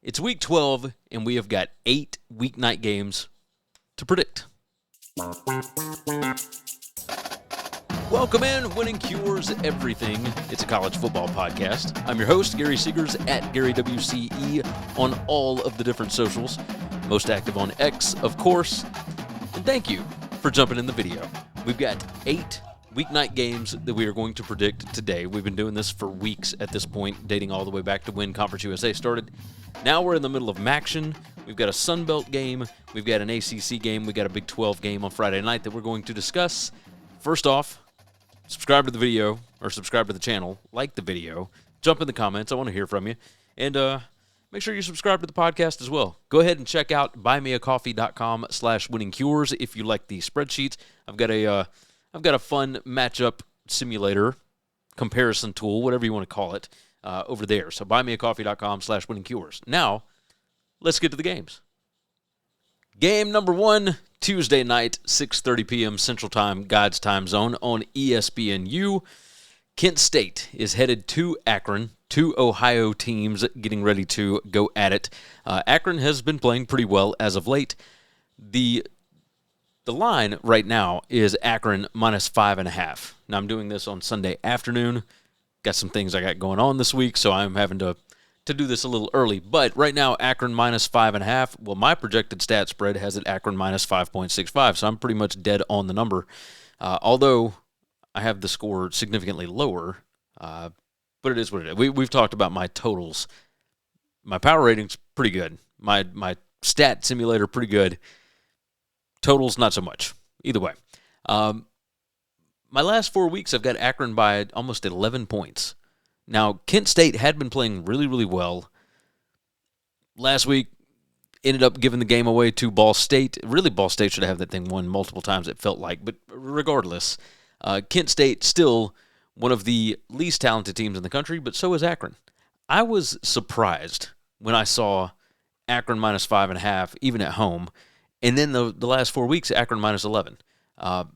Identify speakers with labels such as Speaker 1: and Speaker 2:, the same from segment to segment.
Speaker 1: It's week 12, and we have got 8 weeknight games to predict. Welcome in, Winning Cures Everything. It's a college football podcast. I'm your host, Gary Seegers, at GaryWCE on all of the different socials. Most active on X, of course. And thank you for jumping in the video. We've got 8 weeknight games that we are going to predict today. We've been doing this for weeks at this point, dating all the way back to when Conference USA started. Now we're in the middle of Maction. We've got a Sun Belt game. We've got an ACC game. We've got a Big 12 game on Friday night that we're going to discuss. First off, subscribe to the video, or subscribe to the channel, like the video, jump in the comments. I want to hear from you. And make sure you subscribe to the podcast as well. Go ahead and check out buymeacoffee.com/winningcures if you like the spreadsheets. I've got a fun matchup simulator comparison tool, whatever you want to call it, over there. So buymeacoffee.com/winningcures. Now, let's get to the games. Game number 1, Tuesday night, 6:30 p.m. Central Time, God's time zone on ESPNU. Kent State is headed to Akron. 2 Ohio teams getting ready to go at it. Akron has been playing pretty well as of late. The line right now is Akron minus 5.5. Now, I'm doing this on Sunday afternoon. Got some things I got going on this week, so I'm having to do this a little early. But right now, Akron minus 5.5. Well, my projected stat spread has it Akron minus 5.65, so I'm pretty much dead on the number. Although I have the score significantly lower, but it is what it is. We've talked about my totals. My power rating's pretty good. My stat simulator pretty good. Totals, not so much. Either way. My last 4 weeks, I've got Akron by almost 11 points. Now, Kent State had been playing really, really well. Last week, ended up giving the game away to Ball State. Really, Ball State should have that thing won multiple times, it felt like. But regardless, Kent State still one of the least talented teams in the country, but so is Akron. I was surprised when I saw Akron minus 5.5, even at home. And then the last 4 weeks, Akron minus 11. But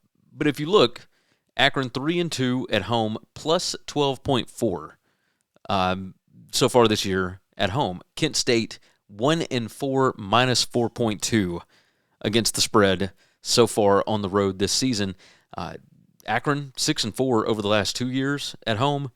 Speaker 1: if you look, Akron 3-2 at home, plus 12.4 so far this year at home. Kent State 1-4, minus 4.2 against the spread so far on the road this season. Akron 6-4 over the last 2 years at home,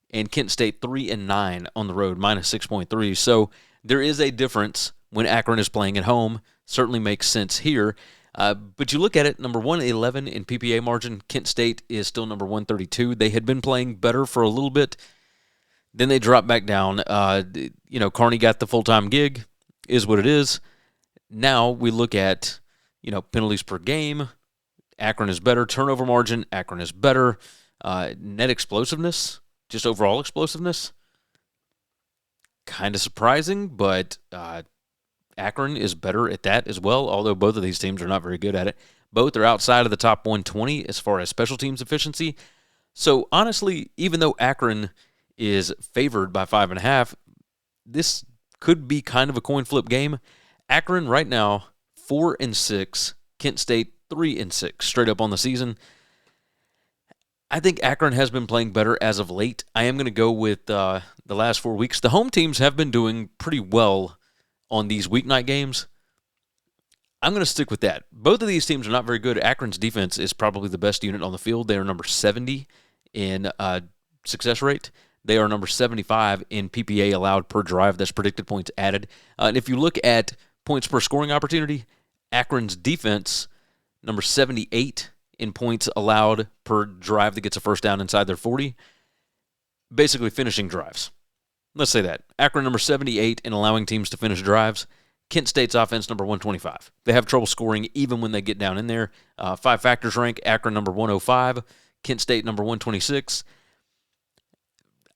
Speaker 1: and Kent State 3-9 on the road, minus 6.3. So there is a difference when Akron is playing at home. Certainly makes sense here. But you look at it, number 111 in PPA margin. Kent State is still number 132. They had been playing better for a little bit. Then they dropped back down. Carney got the full-time gig, is what it is. Now we look at, penalties per game. Akron is better. Turnover margin, Akron is better. Net explosiveness, just overall explosiveness, kind of surprising, but Akron is better at that as well, although both of these teams are not very good at it. Both are outside of the top 120 as far as special teams efficiency. So, honestly, even though Akron is favored by 5.5, this could be kind of a coin flip game. Akron right now, 4-6. Kent State, 3-6, straight up on the season. I think Akron has been playing better as of late. I am going to go with the last 4 weeks. The home teams have been doing pretty well on these weeknight games. I'm going to stick with that. Both of these teams are not very good. Akron's defense is probably the best unit on the field. They are number 70 in success rate. They are number 75 in PPA allowed per drive. That's predicted points added. And if you look at points per scoring opportunity, Akron's defense, number 78 in points allowed per drive that gets a first down inside their 40. Basically finishing drives. Let's say that. Akron number 78 in allowing teams to finish drives. Kent State's offense number 125. They have trouble scoring even when they get down in there. 5 factors rank. Akron number 105. Kent State number 126.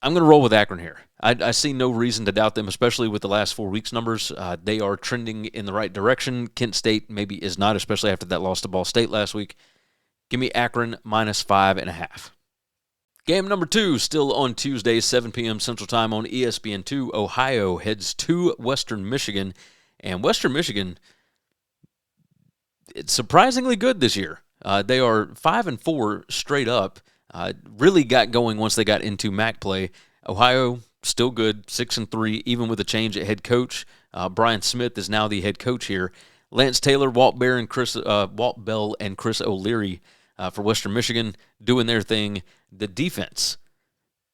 Speaker 1: I'm going to roll with Akron here. I see no reason to doubt them, especially with the last 4 weeks' numbers. They are trending in the right direction. Kent State maybe is not, especially after that loss to Ball State last week. Give me Akron minus 5.5. Game number 2, still on Tuesday, 7 p.m. Central Time on ESPN2. Ohio heads to Western Michigan. And Western Michigan, it's surprisingly good this year. They are 5-4 straight up. Really got going once they got into MAC play. Ohio, still good, 6-3, even with a change at head coach. Brian Smith is now the head coach here. Lance Taylor, Walt Bell, and Chris O'Leary for Western Michigan doing their thing. The defense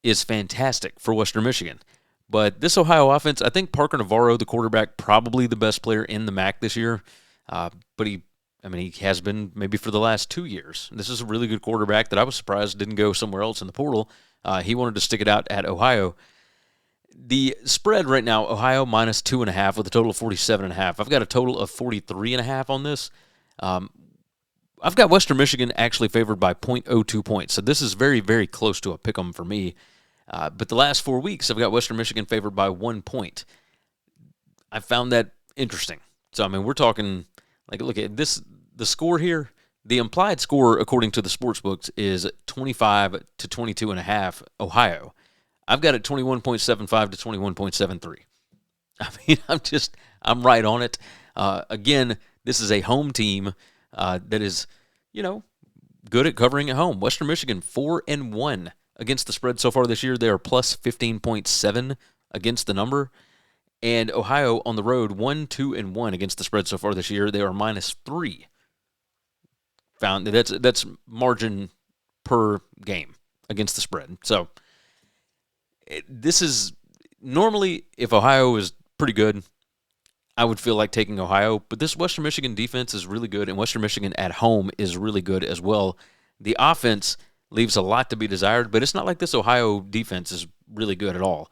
Speaker 1: is fantastic for Western Michigan. But this Ohio offense, I think Parker Navarro, the quarterback, probably the best player in the MAC this year. But he has been maybe for the last 2 years. This is a really good quarterback that I was surprised didn't go somewhere else in the portal. He wanted to stick it out at Ohio. The spread right now, Ohio minus 2.5 with a total of 47.5. I've got a total of 43.5 on this. I've got Western Michigan actually favored by 0.02 points. So this is very, very close to a pick 'em for me. But the last 4 weeks, I've got Western Michigan favored by 1 point. I found that interesting. So, we're talking, look at this, the score here, the implied score, according to the sports books, is 25 to 22.5 Ohio. I've got it 21.75 to 21.73. I'm right on it. Again, this is a home team that is, good at covering at home. Western Michigan 4-1 against the spread so far this year. They are plus 15.7 against the number. And Ohio on the road 1-2-1 against the spread so far this year. They are -3. That's margin per game against the spread. So this is normally, if Ohio is pretty good, I would feel like taking Ohio. But this Western Michigan defense is really good, and Western Michigan at home is really good as well. The offense leaves a lot to be desired, but it's not like this Ohio defense is really good at all.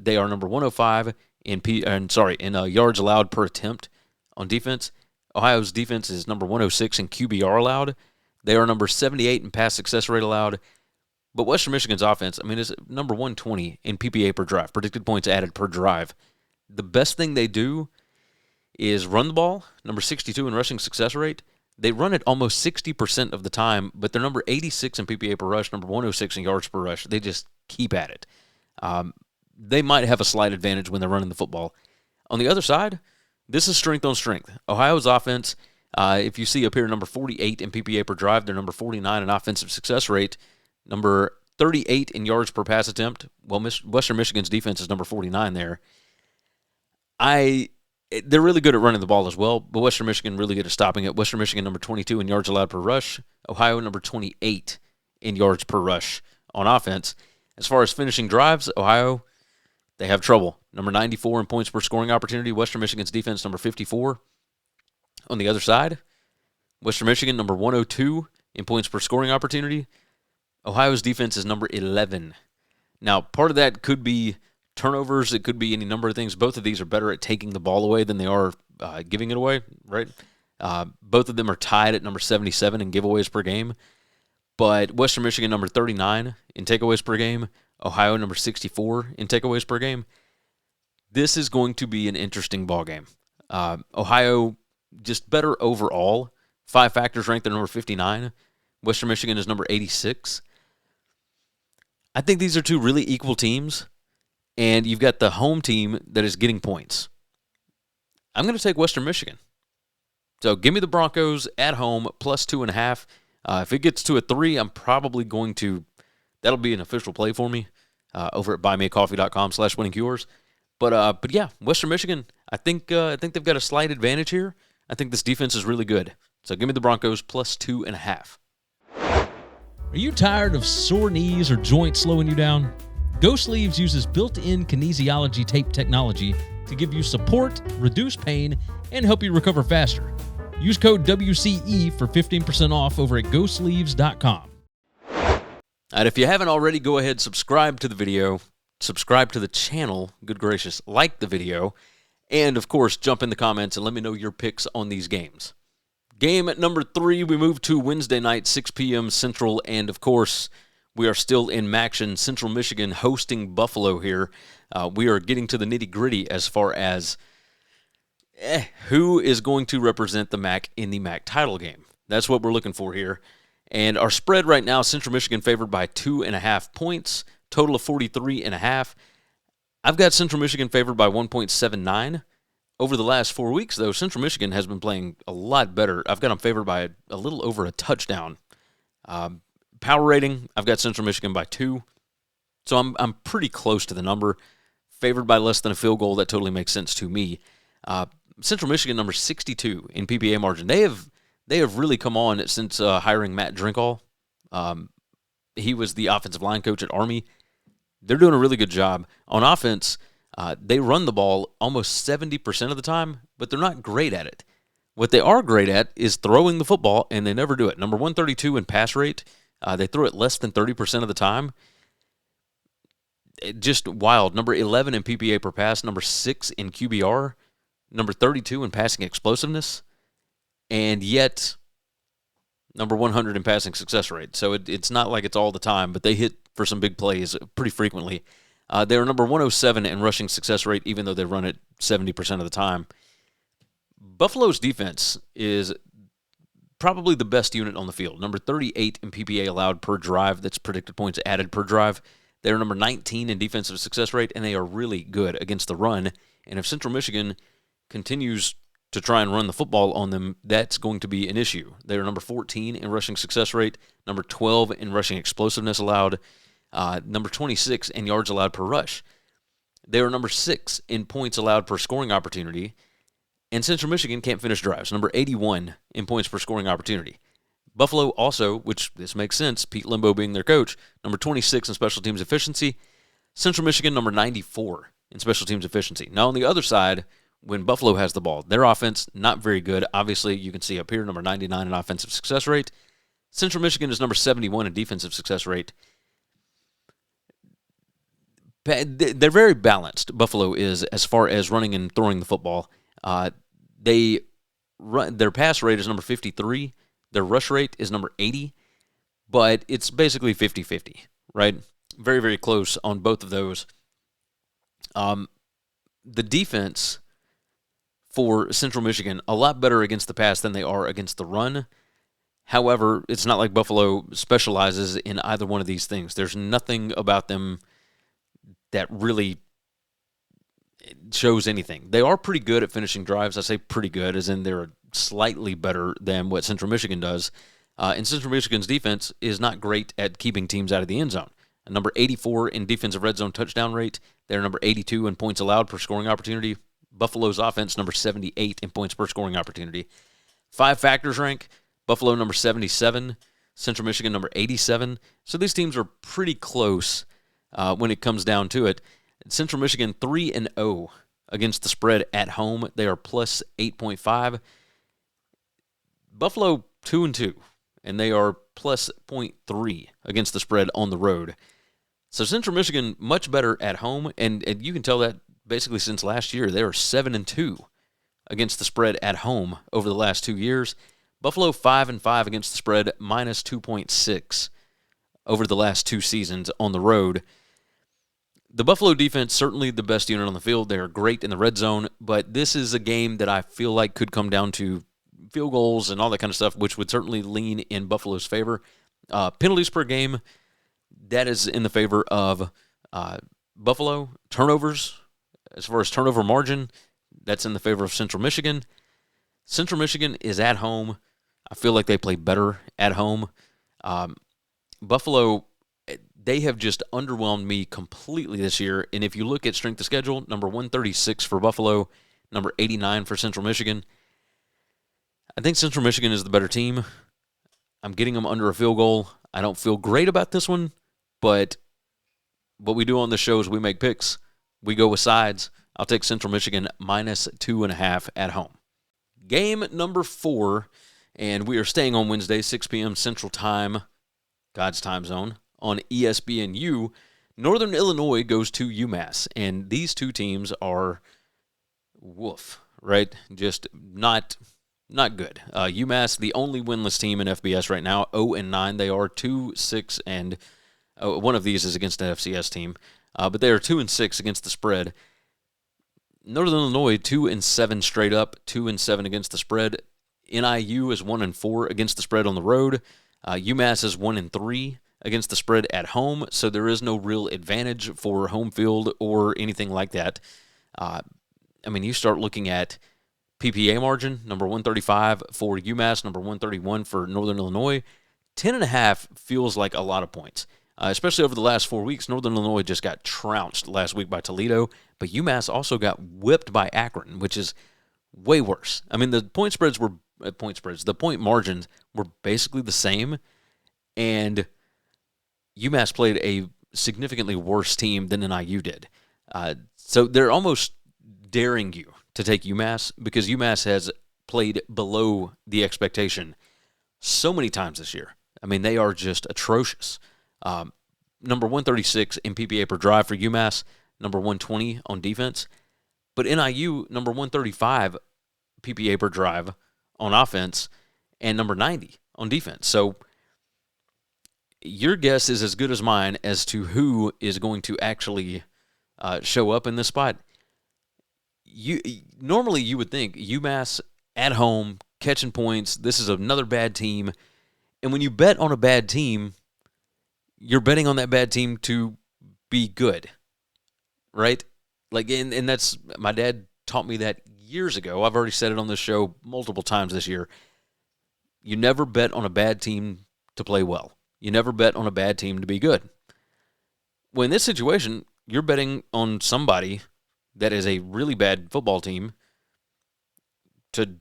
Speaker 1: They are number 105 in yards allowed per attempt on defense. Ohio's defense is number 106 in QBR allowed. They are number 78 in pass success rate allowed. But Western Michigan's offense, is number 120 in PPA per drive, predicted points added per drive. The best thing they do is run the ball, number 62 in rushing success rate. They run it almost 60% of the time, but they're number 86 in PPA per rush, number 106 in yards per rush. They just keep at it. They might have a slight advantage when they're running the football. On the other side, this is strength on strength. Ohio's offense, if you see up here, number 48 in PPA per drive, they're number 49 in offensive success rate, number 38 in yards per pass attempt. Well, Western Michigan's defense is number 49 there. They're really good at running the ball as well, but Western Michigan really good at stopping it. Western Michigan number 22 in yards allowed per rush. Ohio number 28 in yards per rush on offense. As far as finishing drives, Ohio, they have trouble. Number 94 in points per scoring opportunity. Western Michigan's defense number 54. On the other side, Western Michigan number 102 in points per scoring opportunity. Ohio's defense is number 11. Now, part of that could be turnovers. It could be any number of things. Both of these are better at taking the ball away than they are giving it away, right? Both of them are tied at number 77 in giveaways per game. But Western Michigan number 39 in takeaways per game. Ohio number 64 in takeaways per game. This is going to be an interesting ball game. Ohio just better overall. 5 factors ranked at number 59. Western Michigan is number 86. I think these are two really equal teams, and you've got the home team that is getting points. I'm going to take Western Michigan. So give me the Broncos at home, plus 2.5. If it gets to a 3, I'm probably going to, that'll be an official play for me over at buymeacoffee.com/winningcures. But yeah, Western Michigan, I think they've got a slight advantage here. I think this defense is really good. So give me the Broncos, plus 2.5.
Speaker 2: Are you tired of sore knees or joints slowing you down? Go Sleeves uses built-in kinesiology tape technology to give you support, reduce pain, and help you recover faster. Use code WCE for 15% off over at GoSleeves.com.
Speaker 1: And if you haven't already, go ahead, subscribe to the video, subscribe to the channel, good gracious, like the video, and of course, jump in the comments and let me know your picks on these games. Game at number 3, we move to Wednesday night, 6 p.m. Central, and of course, we are still in Maction, Central Michigan, hosting Buffalo here. We are getting to the nitty-gritty as far as who is going to represent the MAC in the MAC title game. That's what we're looking for here. And our spread right now, Central Michigan favored by 2.5 points, total of 43.5. I've got Central Michigan favored by 1.79. Over the last 4 weeks, though, Central Michigan has been playing a lot better. I've got them favored by a little over a touchdown. Power rating, I've got Central Michigan by 2. So I'm pretty close to the number. Favored by less than a field goal, that totally makes sense to me. Central Michigan, number 62 in PPA margin. They have really come on since hiring Matt Drinkall. He was the offensive line coach at Army. They're doing a really good job. On offense, they run the ball almost 70% of the time, but they're not great at it. What they are great at is throwing the football, and they never do it. Number 132 in pass rate. They throw it less than 30% of the time. Just wild. Number 11 in PPA per pass. Number 6 in QBR. Number 32 in passing explosiveness. And yet, number 100 in passing success rate. So it's not like it's all the time, but they hit for some big plays pretty frequently. They're number 107 in rushing success rate, even though they run it 70% of the time. Buffalo's defense is probably the best unit on the field. Number 38 in PPA allowed per drive. That's predicted points added per drive. They're number 19 in defensive success rate, and they are really good against the run. And if Central Michigan continues to try and run the football on them, that's going to be an issue. They're number 14 in rushing success rate, number 12 in rushing explosiveness allowed, number 26 in yards allowed per rush. They are number 6 in points allowed per scoring opportunity, and Central Michigan can't finish drives, number 81 in points per scoring opportunity. Buffalo also, which this makes sense, Pete Limbo being their coach, number 26 in special teams efficiency. Central Michigan, number 94 in special teams efficiency. Now, on the other side, when Buffalo has the ball, their offense, not very good. Obviously, you can see up here, number 99 in offensive success rate. Central Michigan is number 71 in defensive success rate. They're very balanced, Buffalo is, as far as running and throwing the football. Their pass rate is number 53. Their rush rate is number 80. But it's basically 50-50, right? Very, very close on both of those. The defense for Central Michigan, a lot better against the pass than they are against the run. However, it's not like Buffalo specializes in either one of these things. There's nothing about them that really shows anything. They are pretty good at finishing drives. I say pretty good, as in they're slightly better than what Central Michigan does. And Central Michigan's defense is not great at keeping teams out of the end zone. Number 84 in defensive red zone touchdown rate. They're number 82 in points allowed per scoring opportunity. Buffalo's offense, number 78 in points per scoring opportunity. 5 factors rank. Buffalo, number 77. Central Michigan, number 87. So these teams are pretty close when it comes down to it. Central Michigan, 3-0 against the spread at home. They are plus 8.5. Buffalo, 2-2, and they are plus 0.3 against the spread on the road. So Central Michigan, much better at home, and you can tell that basically since last year. They are 7-2 against the spread at home over the last 2 years. Buffalo, 5-5 against the spread, minus 2.6 over the last 2 seasons on the road. The Buffalo defense, certainly the best unit on the field. They are great in the red zone, but this is a game that I feel like could come down to field goals and all that kind of stuff, which would certainly lean in Buffalo's favor. Penalties per game, that is in the favor of Buffalo. Turnovers, as far as turnover margin, that's in the favor of Central Michigan. Central Michigan is at home. I feel like they play better at home. Buffalo, they have just underwhelmed me completely this year. And if you look at strength of schedule, number 136 for Buffalo, number 89 for Central Michigan. I think Central Michigan is the better team. I'm getting them under a field goal. I don't feel great about this one, but what we do on the show is we make picks. We go with sides. I'll take Central Michigan minus 2.5 at home. Game number 4, and we are staying on Wednesday, 6 p.m. Central Time, God's time zone, on ESPNU. Northern Illinois goes to UMass, and these two teams are woof, right? Just not good. UMass, the only winless team in FBS right now, 0-9. They are 2-6, and one of these is against an FCS team, but they are 2-6 against the spread. Northern Illinois, 2-7 straight up, 2-7 against the spread. NIU is 1-4 against the spread on the road. UMass is 1-3 against the spread at home, so there is no real advantage for home field or anything like that. You start looking at PPA margin, number 135 for UMass, number 131 for Northern Illinois. 10.5 feels like a lot of points, especially over the last 4 weeks. Northern Illinois just got trounced last week by Toledo, but UMass also got whipped by Akron, which is way worse. I mean, the the point margins were basically the same, and UMass played a significantly worse team than NIU did. So they're almost daring you to take UMass because UMass has played below the expectation so many times this year. I mean, they are just atrocious. Number 136 in PPA per drive for UMass, number 120 on defense. But NIU, number 135 PPA per drive on offense, and number 90 on defense. So your guess is as good as mine as to who is going to actually show up in this spot. Normally you would think UMass at home, catching points, this is another bad team. And when you bet on a bad team, you're betting on that bad team to be good, right? Like, and that's, my dad taught me that years ago. I've already said it on this show multiple times this year. You never bet on a bad team to play well. You never bet on a bad team to be good. Well, in this situation, you're betting on somebody that is a really bad football team to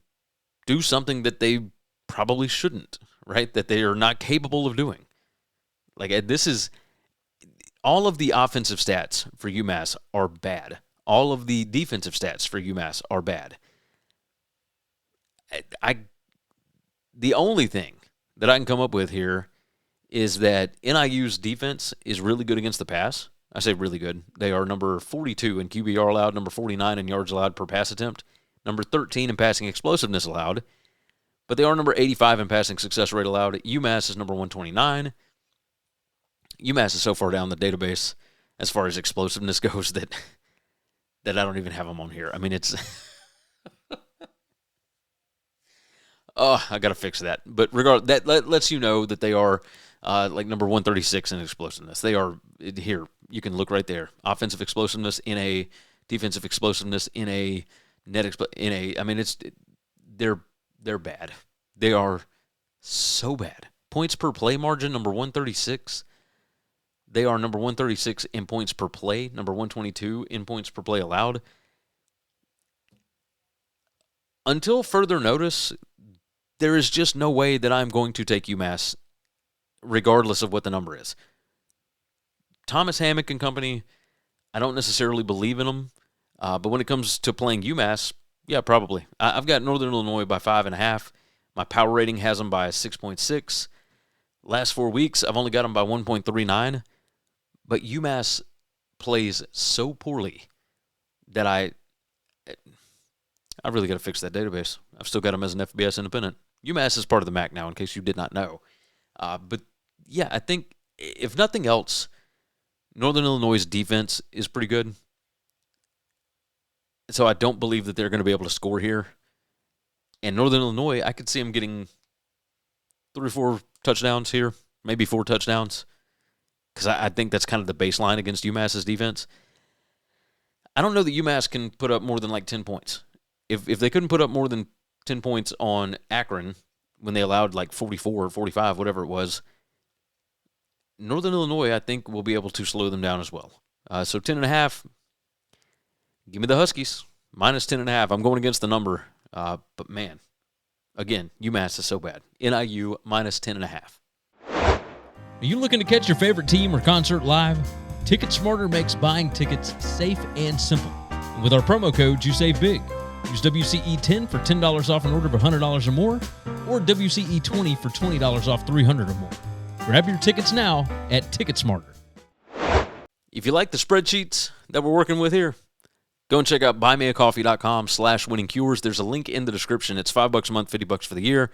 Speaker 1: do something that they probably shouldn't, right? That they are not capable of doing. Like, this is, all of the offensive stats for UMass are bad. All of the defensive stats for UMass are bad. The only thing that I can come up with here is that NIU's defense is really good against the pass. I say really good. They are number 42 in QBR allowed, number 49 in yards allowed per pass attempt, number 13 in passing explosiveness allowed, but they are number 85 in passing success rate allowed. UMass is number 129. UMass is so far down the database as far as explosiveness goes that I don't even have them on here. I mean, it's oh, I got to fix that. But that lets you know that they are like number 136 in explosiveness. They are here. You can look right there. Offensive explosiveness in a, defensive explosiveness in a, I mean, they're bad. They are so bad. Points per play margin, number 136. They are number 136 in points per play, number 122 in points per play allowed. Until further notice, there is just no way that I'm going to take UMass, regardless of what the number is. Thomas Hammock and company, I don't necessarily believe in them, but when it comes to playing UMass, yeah, probably. I've got Northern Illinois by 5.5. My power rating has them by 6.6. Last 4 weeks, I've only got them by 1.39. But UMass plays so poorly that I really got to fix that database. I've still got them as an FBS independent. UMass is part of the MAC now, in case you did not know. But, yeah, I think, if nothing else, Northern Illinois' defense is pretty good. So I don't believe that they're going to be able to score here. And Northern Illinois, I could see them getting 3 or 4 touchdowns here, maybe 4 touchdowns. Because I think that's kind of the baseline against UMass's defense. I don't know that UMass can put up more than like 10 points. If they couldn't put up more than 10 points on Akron when they allowed like 44 or 45, whatever it was, Northern Illinois, I think, will be able to slow them down as well. So 10.5, give me the Huskies. Minus 10.5. I'm going against the number. But, man, again, UMass is so bad. NIU minus 10.5.
Speaker 2: Are you looking to catch your favorite team or concert live? TicketSmarter makes buying tickets safe and simple. And with our promo codes, you save big. Use WCE10 for $10 off an order of $100 or more, or WCE20 for $20 off $300 or more. Grab your tickets now at TicketSmarter.
Speaker 1: If you like the spreadsheets that we're working with here, go and check out buymeacoffee.com/winningcures. There's a link in the description. It's $5 a month, $50 for the year.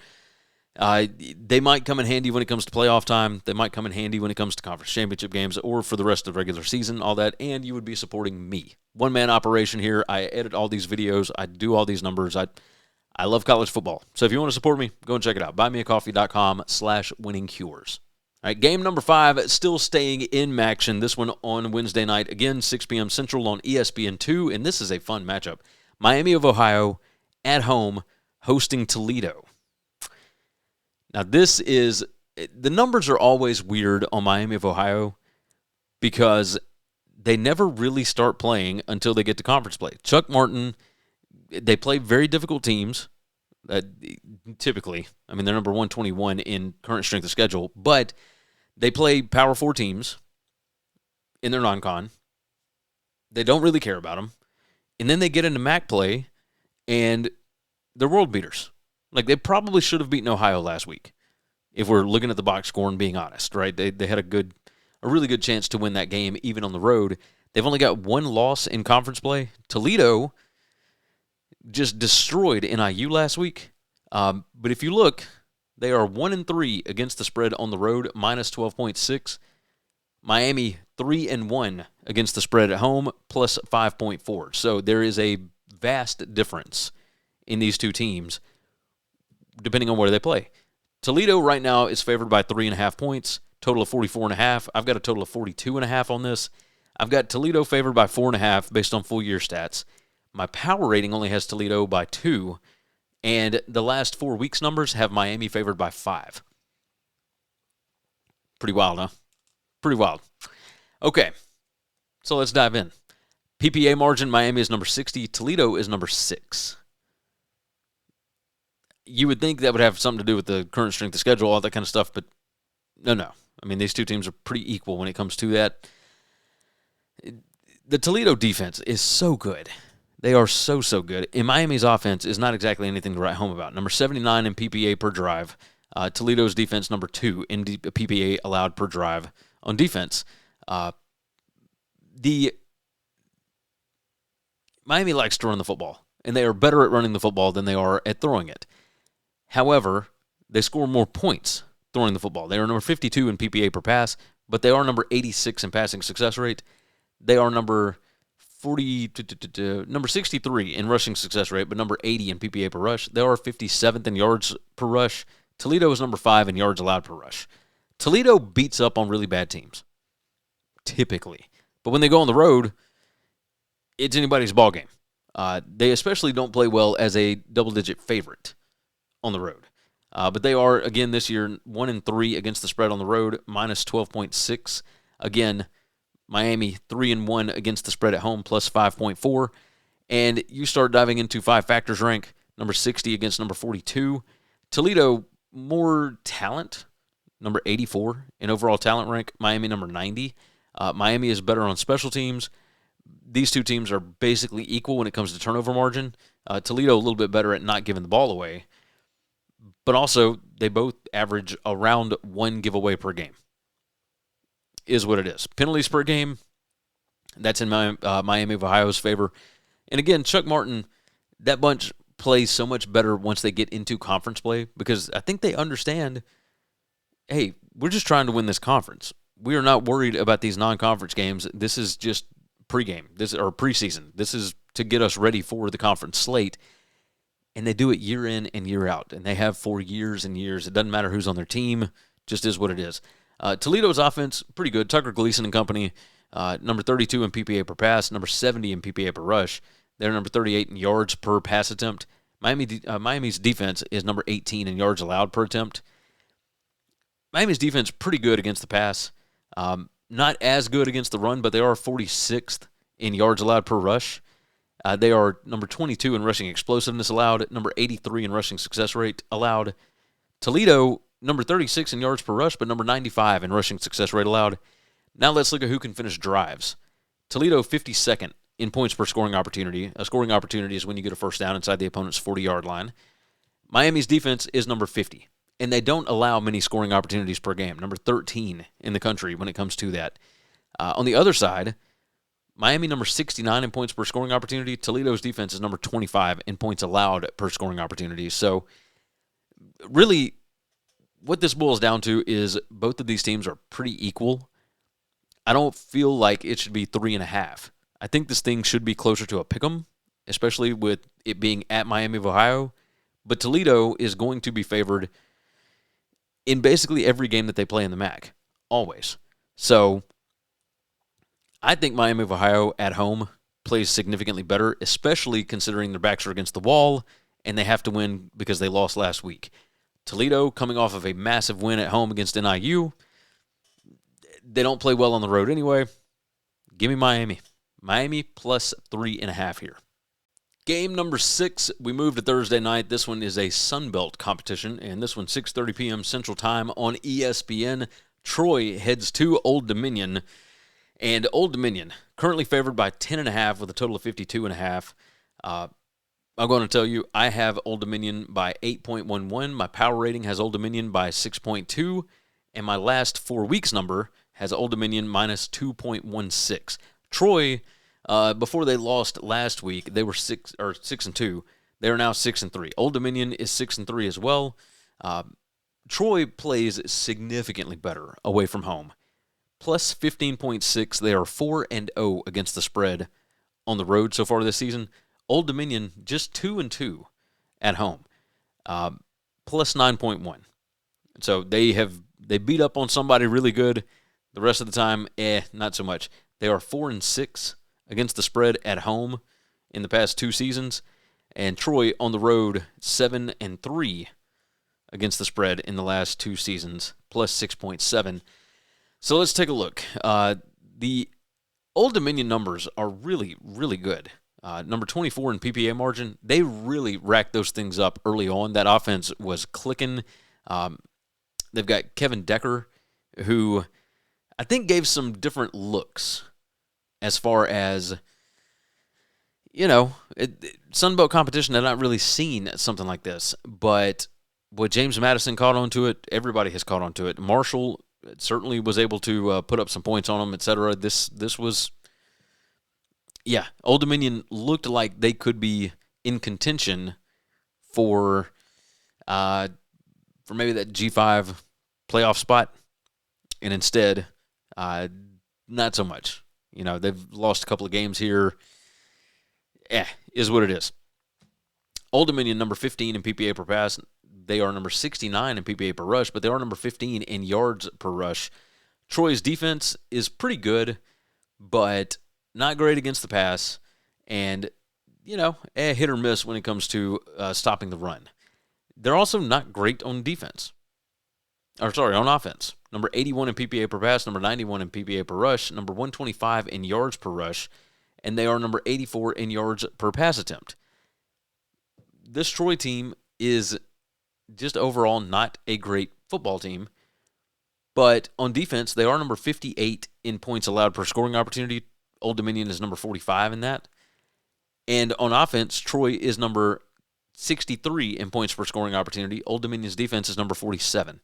Speaker 1: They might come in handy when it comes to playoff time. They might come in handy when it comes to conference championship games or for the rest of the regular season, all that. And you would be supporting me. One-man operation here. I edit all these videos. I do all these numbers. I love college football. So if you want to support me, go and check it out. Buymeacoffee.com/winningcures. All right, game number 5, still staying in Maction. This one on Wednesday night. Again, 6 p.m. Central on ESPN2. And this is a fun matchup. Miami of Ohio at home hosting Toledo. Now, this is, the numbers are always weird on Miami of Ohio because they never really start playing until they get to conference play. Chuck Martin They play very difficult teams, typically. I mean, they're number 121 in current strength of schedule, but they play Power 4 teams in their non-con. They don't really care about them. And then they get into MAC play, and they're world beaters. Like, they probably should have beaten Ohio last week, if we're looking at the box score and being honest, right? They had a really good chance to win that game, even on the road. They've only got one loss in conference play. Toledo just destroyed NIU last week. But if you look, they are 1-3 against the spread on the road, minus 12.6. Miami 3-1 against the spread at home, plus 5.4. So there is a vast difference in these two teams, depending on where they play. Toledo right now is favored by 3.5 points, total of 44.5. I've got a total of 42.5 on this. I've got Toledo favored by 4.5 based on full year stats. My power rating only has Toledo by 2, and the last 4 weeks' numbers have Miami favored by 5. Pretty wild, huh? Pretty wild. Okay, so let's dive in. PPA margin, Miami is number 60. Toledo is number 6. You would think that would have something to do with the current strength of schedule, all that kind of stuff, but no. I mean, these two teams are pretty equal when it comes to that. The Toledo defense is so good. They are so good. And Miami's offense is not exactly anything to write home about. Number 79 in PPA per drive. Toledo's defense, number 2 in PPA allowed per drive on defense. Miami likes to run the football, and they are better at running the football than they are at throwing it. However, they score more points throwing the football. They are number 52 in PPA per pass, but they are number 86 in passing success rate. They are number 63 in rushing success rate, but number 80 in PPA per rush. They are 57th in yards per rush. Toledo is number 5 in yards allowed per rush. Toledo beats up on really bad teams, typically. But when they go on the road, it's anybody's ballgame. They especially don't play well as a double-digit favorite on the road. But they are, again, this year, 1-3 against the spread on the road, minus 12.6. Again, Miami 3-1 against the spread at home, plus 5.4. And you start diving into 5 factors rank, number 60 against number 42. Toledo, more talent, number 84 in overall talent rank. Miami, number 90. Miami is better on special teams. These two teams are basically equal when it comes to turnover margin. Toledo a little bit better at not giving the ball away. But also, they both average around 1 giveaway per game. Is what it is. Penalties per game, that's in Miami of Ohio's favor. And again, Chuck Martin, that bunch plays so much better once they get into conference play, because I think they understand, hey, we're just trying to win this conference. We are not worried about these non-conference games. This is just pregame, or preseason. This is to get us ready for the conference slate. And they do it year in and year out. And they have for years and years. It doesn't matter who's on their team. Just is what it is. Toledo's offense, pretty good. Tucker Gleason and company, number 32 in PPA per pass, number 70 in PPA per rush. They're number 38 in yards per pass attempt. Miami's defense is number 18 in yards allowed per attempt. Miami's defense pretty good against the pass. Not as good against the run, but they are 46th in yards allowed per rush. They are number 22 in rushing explosiveness allowed, number 83 in rushing success rate allowed. Toledo, number 36 in yards per rush, but number 95 in rushing success rate allowed. Now let's look at who can finish drives. Toledo, 52nd in points per scoring opportunity. A scoring opportunity is when you get a first down inside the opponent's 40-yard line. Miami's defense is number 50, and they don't allow many scoring opportunities per game, number 13 in the country when it comes to that. On the other side, Miami number 69 in points per scoring opportunity. Toledo's defense is number 25 in points allowed per scoring opportunity. So really, what this boils down to is both of these teams are pretty equal. I don't feel like it should be 3.5. I think this thing should be closer to a pick'em, especially with it being at Miami of Ohio. But Toledo is going to be favored in basically every game that they play in the MAC, always. So I think Miami of Ohio at home plays significantly better, especially considering their backs are against the wall and they have to win because they lost last week. Toledo, coming off of a massive win at home against NIU, they don't play well on the road anyway. Give me Miami. Miami plus 3.5 here. Game number 6, we moved to Thursday night. This one is a Sun Belt competition, and this one 6:30 p.m. Central Time on ESPN. Troy heads to Old Dominion, and Old Dominion currently favored by 10.5 with a total of 52.5. I'm going to tell you, I have Old Dominion by 8.11. My power rating has Old Dominion by 6.2, and my last 4 weeks number has Old Dominion minus 2.16. Troy, before they lost last week, they were 6-2. They are now 6-3. Old Dominion is 6-3 as well. Troy plays significantly better away from home. Plus 15.6. They are 4-0 against the spread on the road so far this season. Old Dominion just 2-2 at home. Plus 9.1. So they beat up on somebody really good. The rest of the time, not so much. They are 4-6 against the spread at home in the past 2 seasons, and Troy on the road 7-3 against the spread in the last 2 seasons, plus 6.7. So let's take a look. The Old Dominion numbers are really, really good. Number 24 in PPA margin, they really racked those things up early on. That offense was clicking. They've got Kevin Decker, who I think gave some different looks as far as, Sun Belt competition had not really seen something like this. But James Madison caught on to it. Everybody has caught on to it. Marshall certainly was able to put up some points on them, etc. This was, Old Dominion looked like they could be in contention for maybe that G5 playoff spot, and instead, not so much. They've lost a couple of games here. Is what it is. Old Dominion, number 15 in PPA per pass. They are number 69 in PPA per rush, but they are number 15 in yards per rush. Troy's defense is pretty good, but not great against the pass, and, hit or miss when it comes to stopping the run. They're also not great on on offense. Number 81 in PPA per pass, number 91 in PPA per rush, number 125 in yards per rush, and they are number 84 in yards per pass attempt. This Troy team is just overall not a great football team, but on defense, they are number 58 in points allowed per scoring opportunity. Old Dominion is number 45 in that. And on offense, Troy is number 63 in points per scoring opportunity. Old Dominion's defense is number 47.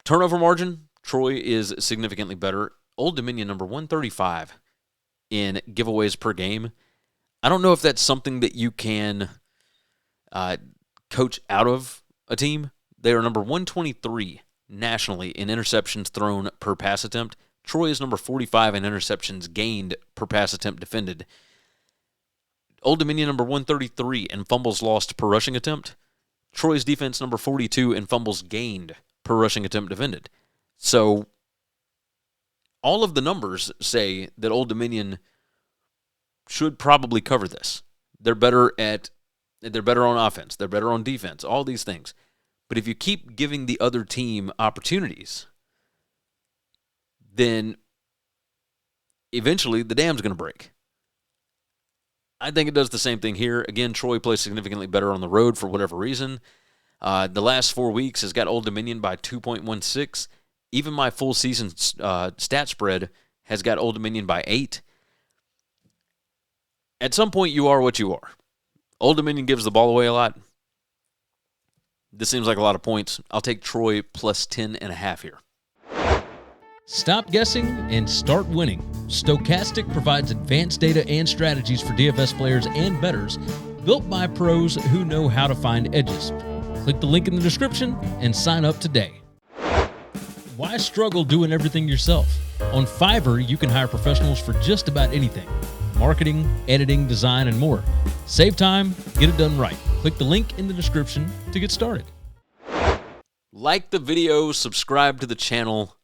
Speaker 1: Turnover margin, Troy is significantly better. Old Dominion, number 135 in giveaways per game. I don't know if that's something that you can coach out of a team. They are number 123 nationally in interceptions thrown per pass attempt. Troy is number 45 in interceptions gained per pass attempt defended. Old Dominion, number 133 in fumbles lost per rushing attempt. Troy's defense, number 42 in fumbles gained per rushing attempt defended. So all of the numbers say that Old Dominion should probably cover this. They're better on offense. They're better on defense. All these things. But if you keep giving the other team opportunities, then eventually the dam's going to break. I think it does the same thing here. Again, Troy plays significantly better on the road for whatever reason. The last 4 weeks has got Old Dominion by 2.16. Even my full season stat spread has got Old Dominion by 8. At some point, you are what you are. Old Dominion gives the ball away a lot. This seems like a lot of points. I'll take Troy plus 10.5 here.
Speaker 2: Stop guessing and start winning. Stochastic provides advanced data and strategies for DFS players and bettors, built by pros who know how to find edges. Click the link in the description and sign up today. Why struggle doing everything yourself? On Fiverr, you can hire professionals for just about anything. Marketing, editing, design, and more. Save time, get it done right. Click the link in the description to get started.
Speaker 1: Like the video, subscribe to the channel.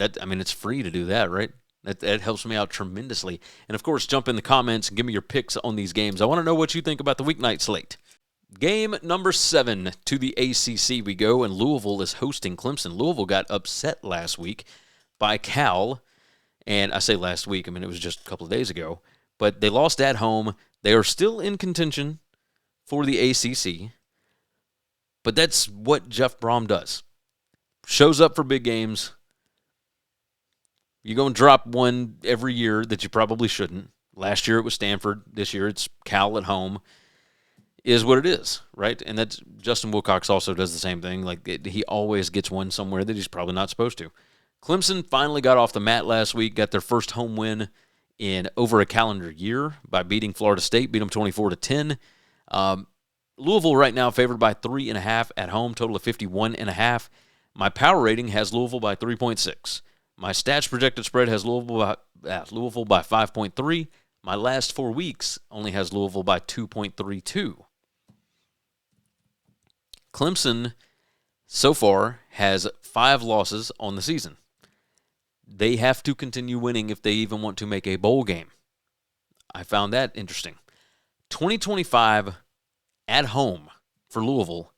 Speaker 1: It's free to do that, right? That helps me out tremendously. And, of course, jump in the comments and give me your picks on these games. I want to know what you think about the weeknight slate. Game number 7 to the ACC we go, and Louisville is hosting Clemson. Louisville got upset last week by Cal, and I say last week, it was just a couple of days ago, but they lost at home They are still in contention for the ACC, but that's what Jeff Brom does. Shows up for big games. You're going to drop one every year that you probably shouldn't. Last year it was Stanford. This year it's Cal at home. Is what it is, right? And that's Justin Wilcox also does the same thing. He always gets one somewhere that he's probably not supposed to. Clemson finally got off the mat last week, got their first home win in over a calendar year by beating Florida State, beat them 24-10. Louisville right now favored by 3.5 at home, total of 51.5. My power rating has Louisville by 3.6. My stats projected spread has Louisville by 5.3. My last 4 weeks only has Louisville by 2.32. Clemson so far has 5 losses on the season. They have to continue winning if they even want to make a bowl game. I found that interesting. 2025 at home for Louisville,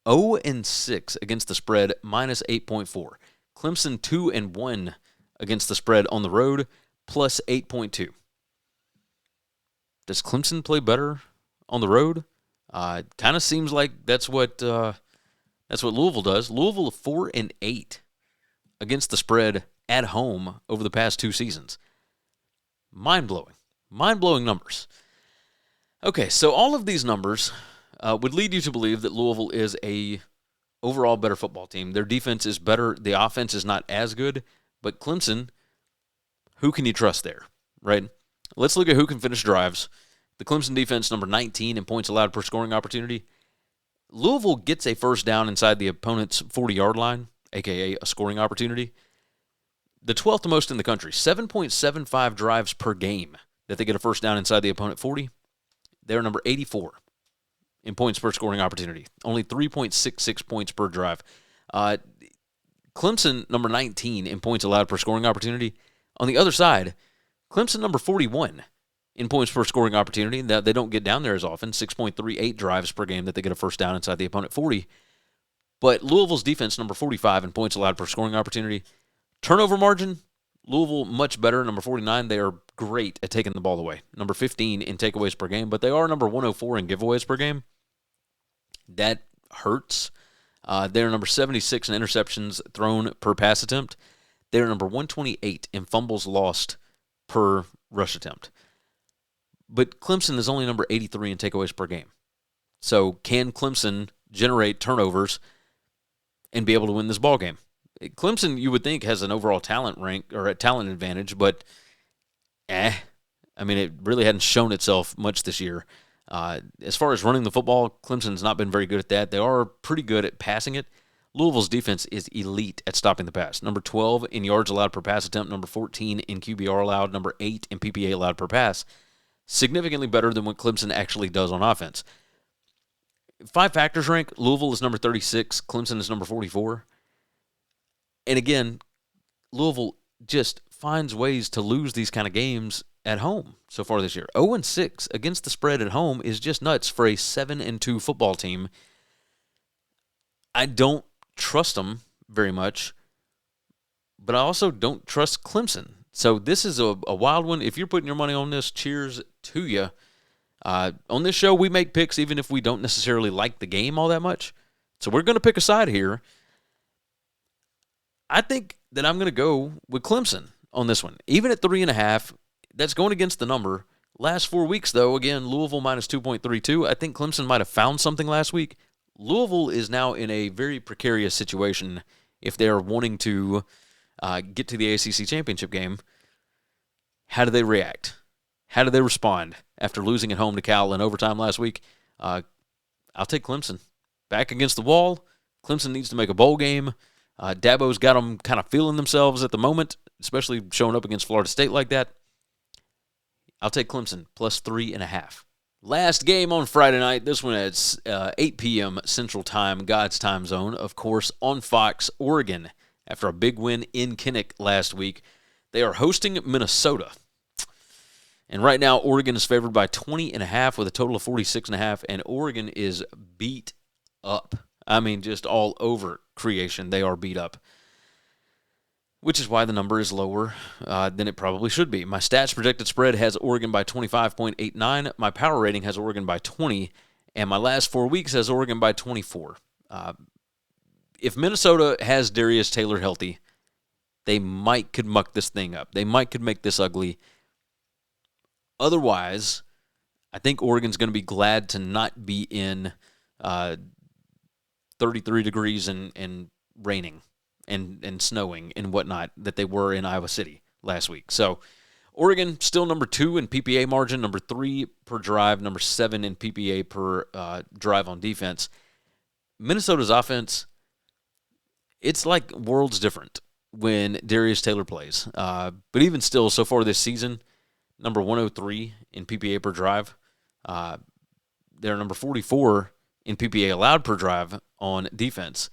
Speaker 1: 0-6 against the spread, minus 8.4. Clemson 2-1 against the spread on the road, plus 8.2. Does Clemson play better on the road? Kind of seems like that's what Louisville does. Louisville 4-8 against the spread at home over the past 2 seasons. Mind-blowing numbers. Okay, so all of these numbers would lead you to believe that Louisville is a overall better football team. Their defense is better. The offense is not as good. But Clemson, who can you trust there, right? Let's look at who can finish drives. The Clemson defense, number 19 in points allowed per scoring opportunity. Louisville gets a first down inside the opponent's 40-yard line, a.k.a. a scoring opportunity. The 12th most in the country, 7.75 drives per game that they get a first down inside the opponent 40. They're number 84 in points per scoring opportunity, only 3.66 points per drive. Clemson, number 19 in points allowed per scoring opportunity. On the other side, Clemson, number 41 in points per scoring opportunity. That they don't get down there as often, 6.38 drives per game that they get a first down inside the opponent 40. But Louisville's defense, number 45 in points allowed per scoring opportunity. Turnover margin, Louisville much better, number 49. They are great at taking the ball away. Number 15 in takeaways per game, but they are number 104 in giveaways per game. That hurts. They're number 76 in interceptions thrown per pass attempt. They're number 128 in fumbles lost per rush attempt. But Clemson is only number 83 in takeaways per game. So can Clemson generate turnovers and be able to win this ball game? Clemson, you would think, has an overall talent rank or a talent advantage, but I mean, it really hadn't shown itself much this year. As far as running the football, Clemson's not been very good at that. They are pretty good at passing it. Louisville's defense is elite at stopping the pass. Number 12 in yards allowed per pass attempt, number 14 in QBR allowed, number 8 in PPA allowed per pass. Significantly better than what Clemson actually does on offense. 5 factors rank, Louisville is number 36, Clemson is number 44. And again, Louisville just finds ways to lose these kind of games at home so far this year. 0-6 against the spread at home is just nuts for a 7-2 football team. I don't trust them very much, but I also don't trust Clemson. So this is a wild one. If you're putting your money on this, cheers to you. On this show, we make picks even if we don't necessarily like the game all that much. So we're going to pick a side here. I think that I'm going to go with Clemson on this one. Even at 3.5, that's going against the number. Last 4 weeks, though, again, Louisville minus 2.32. I think Clemson might have found something last week. Louisville is now in a very precarious situation if they're wanting to get to the ACC championship game. How do they react? How do they respond after losing at home to Cal in overtime last week? I'll take Clemson. Back against the wall. Clemson needs to make a bowl game. Dabo's got them kind of feeling themselves at the moment, especially showing up against Florida State like that. I'll take Clemson plus 3.5. Last game on Friday night. This one at 8 p.m. Central Time, God's time zone, of course, on Fox, Oregon. After a big win in Kinnick last week, they are hosting Minnesota. And right now, Oregon is favored by 20.5 with a total of 46.5, and Oregon is beat up. I mean, just all over creation. They are beat up. which is why the number is lower than it probably should be. My stats projected spread has Oregon by 25.89. My power rating has Oregon by 20. And my last 4 weeks has Oregon by 24. If Minnesota has Darius Taylor healthy, they could muck this thing up. They could make this ugly. Otherwise, I think Oregon's going to be glad to not be in 33 degrees and raining and snowing and whatnot that they were in Iowa City last week. So Oregon still number 2 in PPA margin, number 3 per drive, number 7 in PPA per drive on defense. Minnesota's offense, it's like worlds different when Darius Taylor plays. But even still, so far this season, number 103 in PPA per drive. They're number 44 in PPA allowed per drive on defense.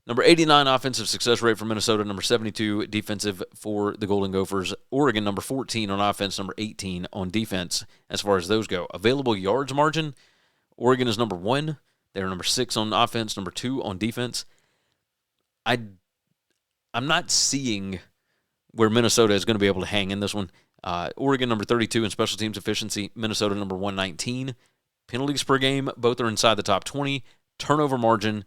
Speaker 1: Number 89 offensive success rate for Minnesota, number 72 defensive for the Golden Gophers. Oregon, number 14 on offense, number 18 on defense as far as those go. Available yards margin, Oregon is number 1. They're number 6 on offense, number 2 on defense. I'm not seeing where Minnesota is going to be able to hang in this one. Oregon, number 32 in special teams efficiency. Minnesota, number 119. Penalties per game, both are inside the top 20. Turnover margin,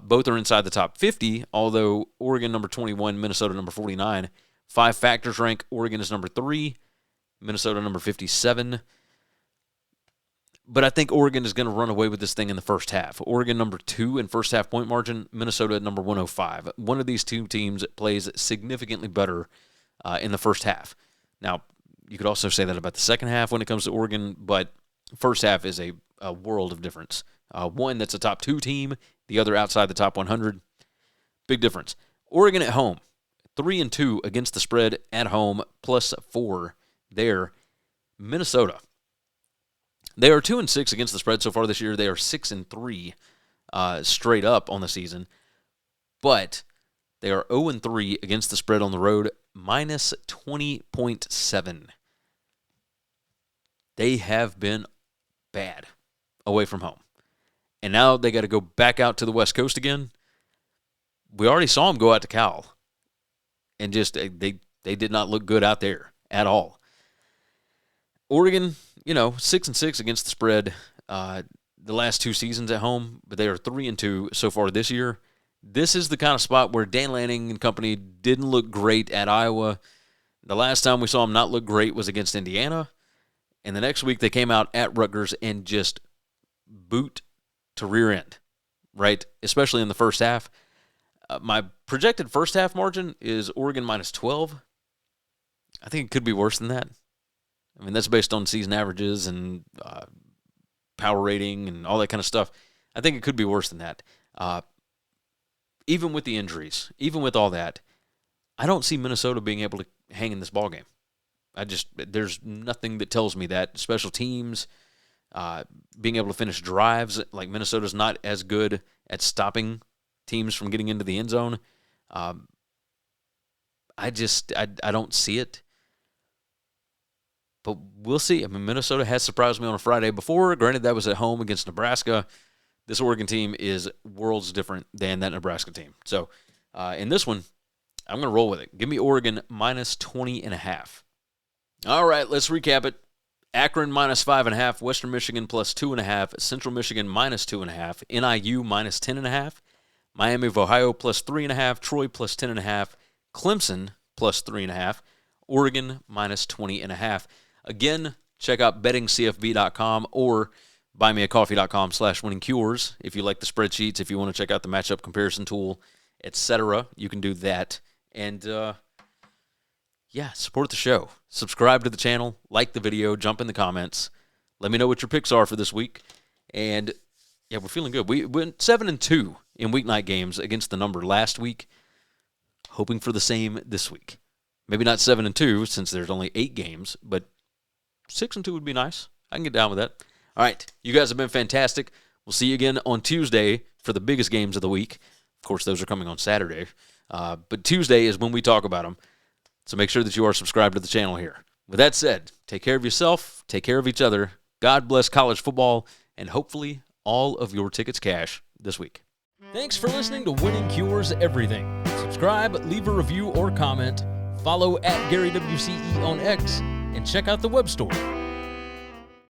Speaker 1: both are inside the top 50, although Oregon number 21, Minnesota number 49. 5 factors rank, Oregon is number 3, Minnesota number 57. But I think Oregon is going to run away with this thing in the first half. Oregon number 2 in first half point margin, Minnesota number 105. One of these two teams plays significantly better in the first half. Now, you could also say that about the second half when it comes to Oregon, but first half is a world of difference. One that's a top 2 team, the other outside the top 100. Big difference. Oregon at home, 3-2 against the spread at home, +4 there. Minnesota, they are 2-6 against the spread so far this year. They are 6-3 straight up on the season, but they are 0-3 against the spread on the road, -20.7. They have been bad away from home. And now they got to go back out to the West Coast again. We already saw them go out to Cal. And just they did not look good out there at all. Oregon, 6-6 against the spread the last 2 seasons at home, but they are 3-2 so far this year. This is the kind of spot where Dan Lanning and company didn't look great at Iowa. The last time we saw them not look great was against Indiana. And the next week they came out at Rutgers and just boot to rear end, right? Especially in the first half. My projected first half margin is Oregon -12. I think it could be worse than that. I mean, that's based on season averages and power rating and all that kind of stuff. I think it could be worse than that. Even with the injuries, even with all that, I don't see Minnesota being able to hang in this ballgame. There's nothing that tells me that. Special teams, being able to finish drives, like Minnesota's not as good at stopping teams from getting into the end zone. I don't see it. But we'll see. I mean, Minnesota has surprised me on a Friday before. Granted, that was at home against Nebraska. This Oregon team is worlds different than that Nebraska team. So, in this one, I'm going to roll with it. Give me Oregon -20.5. All right, let's recap it. Akron -5.5, Western Michigan +2.5, Central Michigan -2.5, NIU -10.5, Miami of Ohio +3.5, Troy +10.5, Clemson +3.5, Oregon -20.5. Again, check out bettingcfb.com or buymeacoffee.com/winningcures if you like the spreadsheets, if you want to check out the matchup comparison tool, etc. You can do that. And, support the show. Subscribe to the channel, like the video, jump in the comments. Let me know what your picks are for this week. And, we're feeling good. We went 7-2 in weeknight games against the number last week. Hoping for the same this week. Maybe not 7-2 since there's only 8 games, but 6-2 would be nice. I can get down with that. All right, you guys have been fantastic. We'll see you again on Tuesday for the biggest games of the week. Of course, those are coming on Saturday. But Tuesday is when we talk about them. So make sure that you are subscribed to the channel here. With that said, take care of yourself, take care of each other. God bless college football, and hopefully all of your tickets cash this week.
Speaker 2: Thanks for listening to Winning Cures Everything. Subscribe, leave a review or comment, follow at GaryWCE on X, and check out the web store